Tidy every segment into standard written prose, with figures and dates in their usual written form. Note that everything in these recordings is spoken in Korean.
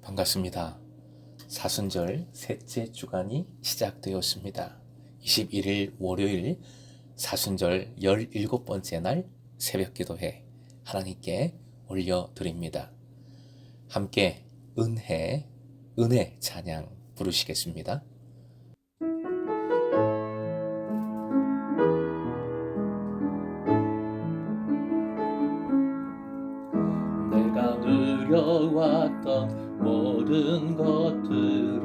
반갑습니다. 사순절 셋째 주간이 시작되었습니다. 21일 월요일 사순절 17번째 날 새벽기도회 하나님께 올려드립니다. 함께 은혜 찬양 부르시겠습니다. 내가 누려왔던 모든 것들이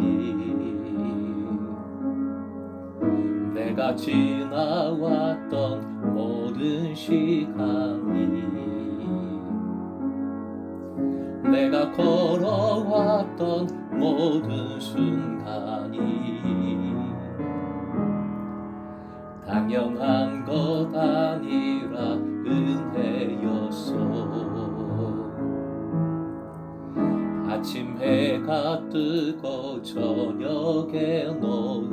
내가 지나왔던 모든 시간이 내가 걸어왔던 모든 순간이 당연한 것 아니라 은혜였어. 아침 해가 뜨고 저녁에 노을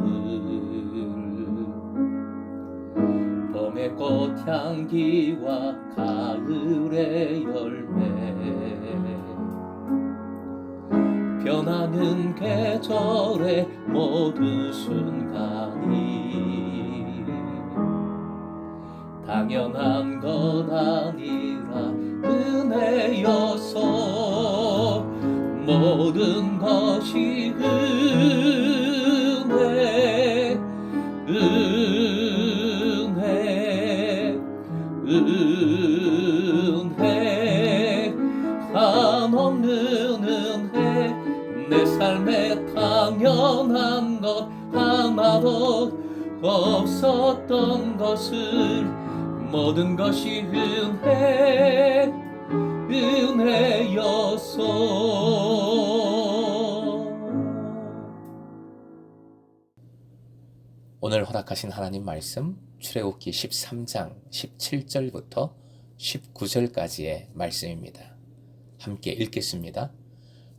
봄의 꽃향기와 가을의 열매 변하는 계절의 모든 순간이 당연한 건 아니라 은혜여서 모든 것이 은혜 한없는 은혜 내 삶에 당연한 것 하나도 없었던 것을 모든 것이 은혜였어. 오늘 허락하신 하나님 말씀 출애굽기 13장 17절부터 19절까지의 말씀입니다. 함께 읽겠습니다.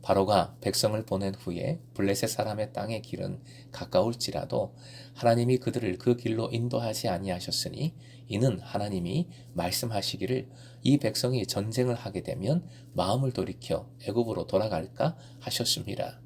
바로가 백성을 보낸 후에 블레셋 사람의 땅의 길은 가까울지라도 하나님이 그들을 그 길로 인도하지 아니하셨으니 이는 하나님이 말씀하시기를 이 백성이 전쟁을 하게 되면 마음을 돌이켜 애굽으로 돌아갈까 하셨습니다.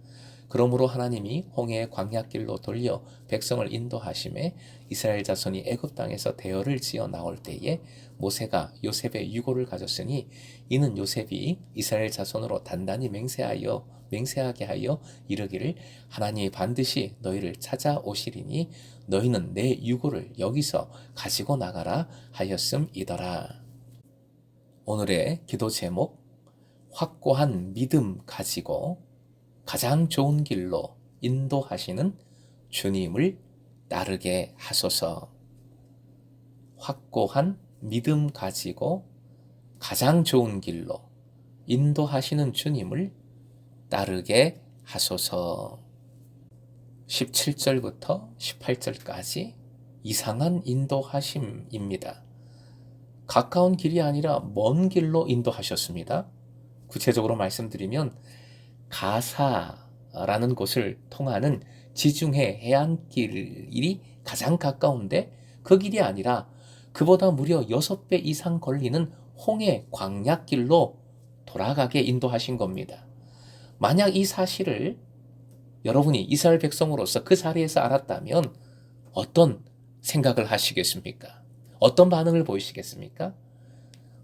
그러므로 하나님이 홍해의 광야길로 돌려 백성을 인도하심에 이스라엘 자손이 애굽 땅에서 대열을 지어 나올 때에 모세가 요셉의 유고를 가졌으니 이는 요셉이 이스라엘 자손으로 단단히 맹세하게 하여 이르기를 하나님이 반드시 너희를 찾아오시리니 너희는 내 유고를 여기서 가지고 나가라 하였음이더라. 오늘의 기도 제목 확고한 믿음 가지고 가장 좋은 길로 인도하시는 주님을 따르게 하소서. 확고한 믿음 가지고 가장 좋은 길로 인도하시는 주님을 따르게 하소서. 17절부터 18절까지 이상한 인도하심입니다. 가까운 길이 아니라 먼 길로 인도하셨습니다. 구체적으로 말씀드리면 가사라는 곳을 통하는 지중해 해안길이 가장 가까운데 그 길이 아니라 그보다 무려 6배 이상 걸리는 홍해 광야길로 돌아가게 인도하신 겁니다. 만약 이 사실을 여러분이 이스라엘 백성으로서 그 자리에서 알았다면 어떤 생각을 하시겠습니까? 어떤 반응을 보이시겠습니까?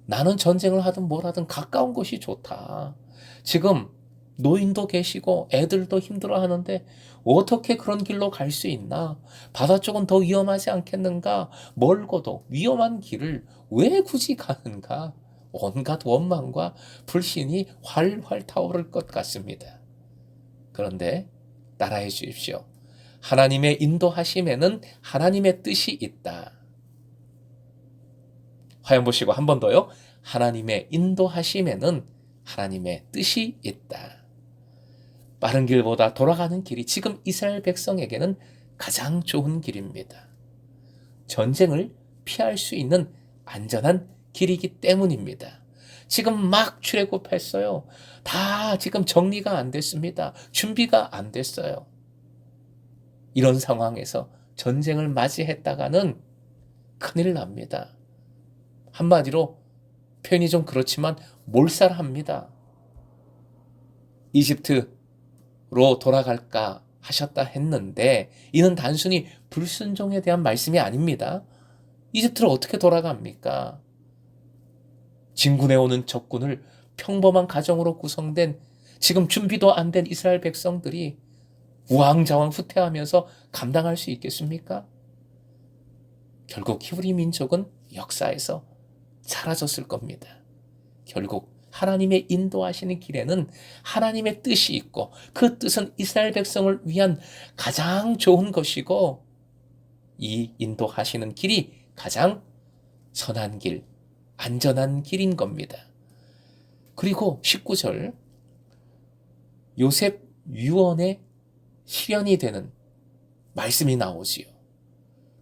나는 전쟁을 하든 뭘 하든 가까운 곳이 좋다. 지금 노인도 계시고 애들도 힘들어하는데 어떻게 그런 길로 갈 수 있나? 바다 쪽은 더 위험하지 않겠는가? 멀고도 위험한 길을 왜 굳이 가는가? 온갖 원망과 불신이 활활 타오를 것 같습니다. 그런데 따라해 주십시오. 하나님의 인도하심에는 하나님의 뜻이 있다. 화면 보시고 한 번 더요. 하나님의 인도하심에는 하나님의 뜻이 있다. 빠른 길보다 돌아가는 길이 지금 이스라엘 백성에게는 가장 좋은 길입니다. 전쟁을 피할 수 있는 안전한 길이기 때문입니다. 지금 막 출애굽했어요. 다 지금 정리가 안 됐습니다. 준비가 안 됐어요. 이런 상황에서 전쟁을 맞이했다가는 큰일 납니다. 한마디로 표현이 좀 그렇지만 몰살합니다. 이집트 돌아갈까 하셨다 했는데 이는 단순히 불순종에 대한 말씀이 아닙니다. 이집트로 어떻게 돌아갑니까? 진군해 오는 적군을 평범한 가정으로 구성된 지금 준비도 안 된 이스라엘 백성들이 우왕좌왕 후퇴하면서 감당할 수 있겠습니까? 결국 히브리 민족은 역사에서 사라졌을 겁니다. 결국 하나님의 인도하시는 길에는 하나님의 뜻이 있고 그 뜻은 이스라엘 백성을 위한 가장 좋은 것이고 이 인도하시는 길이 가장 선한 길, 안전한 길인 겁니다. 그리고 19절 요셉 유언의 실현이 되는 말씀이 나오지요.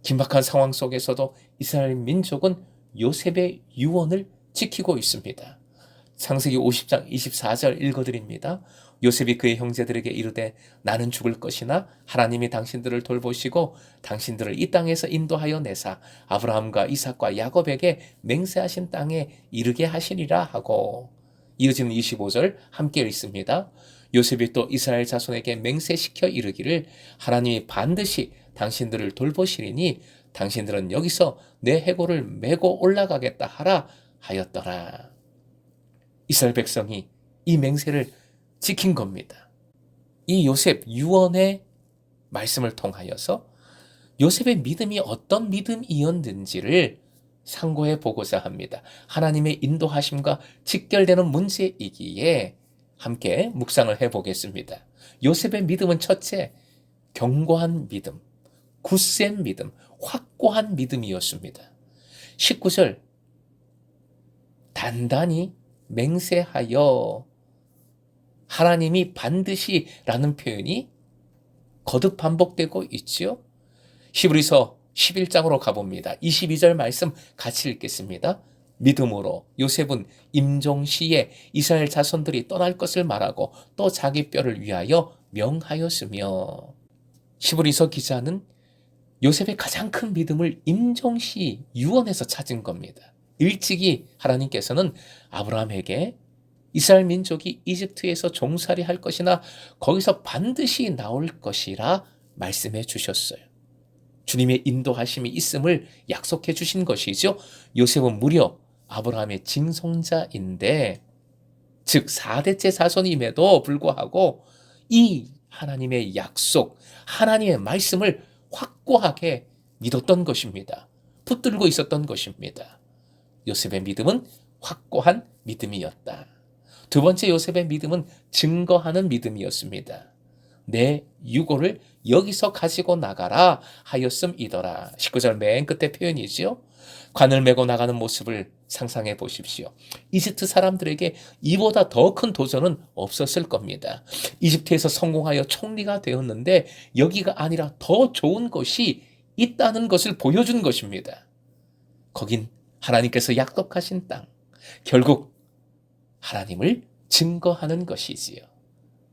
긴박한 상황 속에서도 이스라엘 민족은 요셉의 유언을 지키고 있습니다. 창세기 50장 24절 읽어드립니다. 요셉이 그의 형제들에게 이르되 나는 죽을 것이나 하나님이 당신들을 돌보시고 당신들을 이 땅에서 인도하여 내사 아브라함과 이삭과 야곱에게 맹세하신 땅에 이르게 하시리라 하고 이어지는 25절 함께 읽습니다. 요셉이 또 이스라엘 자손에게 맹세시켜 이르기를 하나님이 반드시 당신들을 돌보시리니 당신들은 여기서 내 해골을 메고 올라가겠다 하라 하였더라. 이스라엘 백성이 이 맹세를 지킨 겁니다. 이 요셉 유언의 말씀을 통하여서 요셉의 믿음이 어떤 믿음이었는지를 상고해 보고자 합니다. 하나님의 인도하심과 직결되는 문제이기에 함께 묵상을 해보겠습니다. 요셉의 믿음은 첫째, 견고한 믿음, 굳센 믿음, 확고한 믿음이었습니다. 19절, 단단히 맹세하여 하나님이 반드시 라는 표현이 거듭 반복되고 있지요. 히브리서 11장으로 가봅니다. 22절 말씀 같이 읽겠습니다. 믿음으로 요셉은 임종시에 이스라엘 자손들이 떠날 것을 말하고 또 자기 뼈를 위하여 명하였으며 히브리서 기자는 요셉의 가장 큰 믿음을 임종시 유언에서 찾은 겁니다. 일찍이 하나님께서는 아브라함에게 이스라엘 민족이 이집트에서 종살이 할 것이나 거기서 반드시 나올 것이라 말씀해 주셨어요. 주님의 인도하심이 있음을 약속해 주신 것이죠. 요셉은 무려 아브라함의 징송자인데 즉 4대째 자손임에도 불구하고 이 하나님의 약속, 하나님의 말씀을 확고하게 믿었던 것입니다. 붙들고 있었던 것입니다. 요셉의 믿음은 확고한 믿음이었다. 두 번째 요셉의 믿음은 증거하는 믿음이었습니다. 내 유고를 여기서 가지고 나가라 하였음이더라. 19절 맨 끝에 표현이지요. 관을 메고 나가는 모습을 상상해 보십시오. 이집트 사람들에게 이보다 더 큰 도전은 없었을 겁니다. 이집트에서 성공하여 총리가 되었는데 여기가 아니라 더 좋은 것이 있다는 것을 보여준 것입니다. 거긴 하나님께서 약속하신 땅, 결국 하나님을 증거하는 것이지요.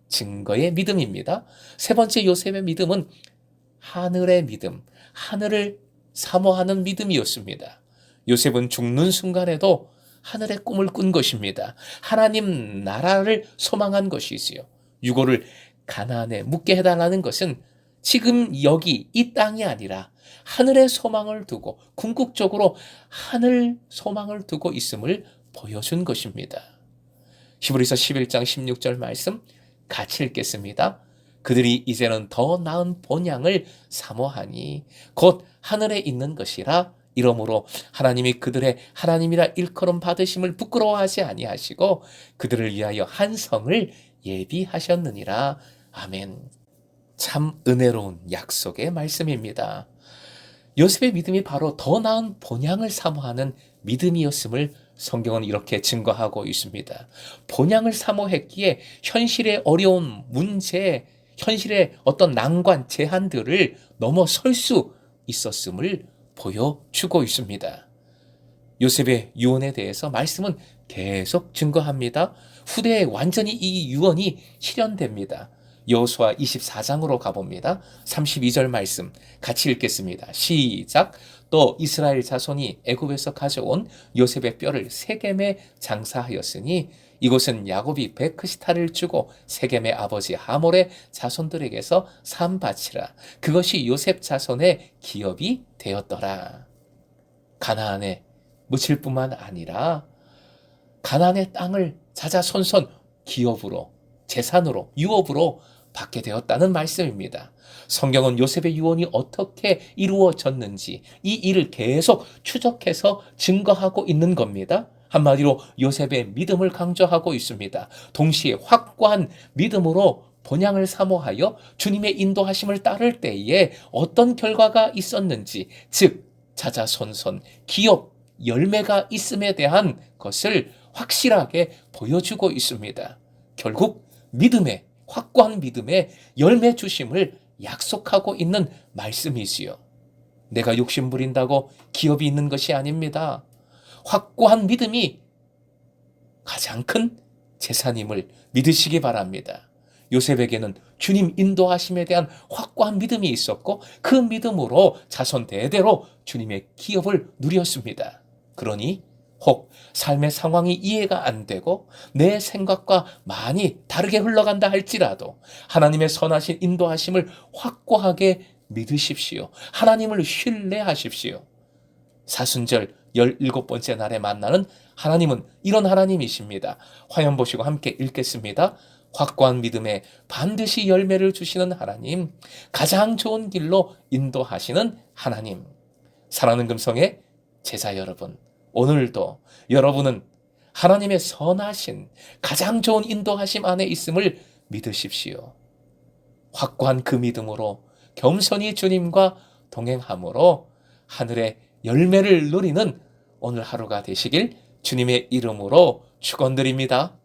증거의 믿음입니다. 세 번째 요셉의 믿음은 하늘의 믿음, 하늘을 사모하는 믿음이었습니다. 요셉은 죽는 순간에도 하늘의 꿈을 꾼 것입니다. 하나님 나라를 소망한 것이지요. 유고를 가나안에 묻게 해달라는 것은 지금 여기 이 땅이 아니라 하늘의 소망을 두고 궁극적으로 하늘 소망을 두고 있음을 보여준 것입니다. 히브리서 11장 16절 말씀 같이 읽겠습니다. 그들이 이제는 더 나은 본향을 사모하니 곧 하늘에 있는 것이라 이러므로 하나님이 그들의 하나님이라 일컬음 받으심을 부끄러워하지 아니하시고 그들을 위하여 한 성을 예비하셨느니라. 아멘. 참 은혜로운 약속의 말씀입니다. 요셉의 믿음이 바로 더 나은 본향을 사모하는 믿음이었음을 성경은 이렇게 증거하고 있습니다. 본향을 사모했기에 현실의 어려운 문제, 현실의 어떤 난관, 제한들을 넘어설 수 있었음을 보여주고 있습니다. 요셉의 유언에 대해서 말씀은 계속 증거합니다. 후대에 완전히 이 유언이 실현됩니다. 여호수아 24장으로 가봅니다. 32절 말씀 같이 읽겠습니다. 시작. 또 이스라엘 자손이 애굽에서 가져온 요셉의 뼈를 세겜에 장사하였으니 이곳은 야곱이 베크시타를 주고 세겜의 아버지 하몰의 자손들에게서 산 밭이라. 그것이 요셉 자손의 기업이 되었더라. 가나안에 묻힐 뿐만 아니라 가나안의 땅을 자자손손 기업으로, 재산으로, 유업으로 받게 되었다는 말씀입니다. 성경은 요셉의 유언이 어떻게 이루어졌는지 이 일을 계속 추적해서 증거하고 있는 겁니다. 한마디로 요셉의 믿음을 강조하고 있습니다. 동시에 확고한 믿음으로 본향을 사모하여 주님의 인도하심을 따를 때에 어떤 결과가 있었는지, 즉 자자손손 기업 열매가 있음에 대한 것을 확실하게 보여주고 있습니다. 결국 믿음의, 확고한 믿음의 열매 주심을 약속하고 있는 말씀이지요. 내가 욕심 부린다고 기업이 있는 것이 아닙니다. 확고한 믿음이 가장 큰 재산임을 믿으시기 바랍니다. 요셉에게는 주님 인도하심에 대한 확고한 믿음이 있었고 그 믿음으로 자손 대대로 주님의 기업을 누렸습니다. 그러니 혹 삶의 상황이 이해가 안 되고 내 생각과 많이 다르게 흘러간다 할지라도 하나님의 선하신 인도하심을 확고하게 믿으십시오. 하나님을 신뢰하십시오. 사순절 17번째 날에 만나는 하나님은 이런 하나님이십니다. 화면 보시고 함께 읽겠습니다. 확고한 믿음에 반드시 열매를 주시는 하나님, 가장 좋은 길로 인도하시는 하나님. 사랑하는 금성의 제자 여러분, 오늘도 여러분은 하나님의 선하신 가장 좋은 인도하심 안에 있음을 믿으십시오. 확고한 그 믿음으로 겸손히 주님과 동행함으로 하늘의 열매를 누리는 오늘 하루가 되시길 주님의 이름으로 축원드립니다.